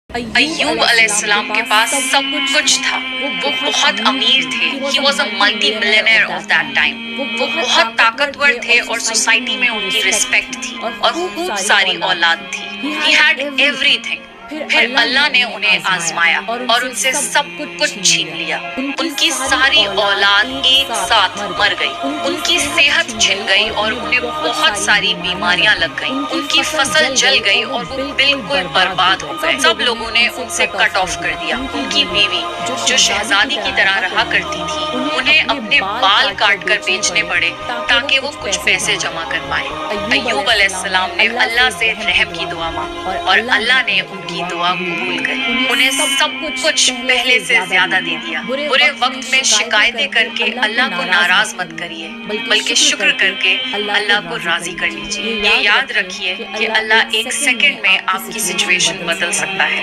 अय्यूब अलैहिस्सलाम के पास सब कुछ था। वो बहुत अमीर थे। He was a multi millionaire of that time. वो बहुत ताकतवर थे और सोसाइटी में उनकी रिस्पेक्ट थी और खूब सारी औलाद थी। He had everything. फिर अल्लाह ने उन्हें आजमाया और उनसे सब कुछ छीन लिया। उनकी सारी औलाद एक साथ मर गई। उनकी सेहत छिन गई और उन्हें बहुत सारी बीमारियां लग गईं। उनकी फसल जल गई और वो बिल्कुल बर्बाद हो गए। सब लोगों ने उनसे कट ऑफ कर दिया। उनकी बीवी, जो शहजादी की तरह रहा करती थी, उन्हें अपने बाल काट कर बेचने पड़े ताकि वो कुछ पैसे जमा कर पाए। अय्यूब अलैहिस्सलाम ने अल्लाह से रहम की दुआ मांगी और अल्लाह ने उनकी दुआ कबूल करी। उन्हें सब कुछ पहले से ज्यादा दे दिया। बुरे वक्त में शिकायतें करके अल्लाह को नाराज मत करिए, बल्कि शुक्र करके अल्लाह को राजी कर लीजिए। ये याद रखिए कि अल्लाह एक सेकंड में आपकी सिचुएशन बदल सकता है।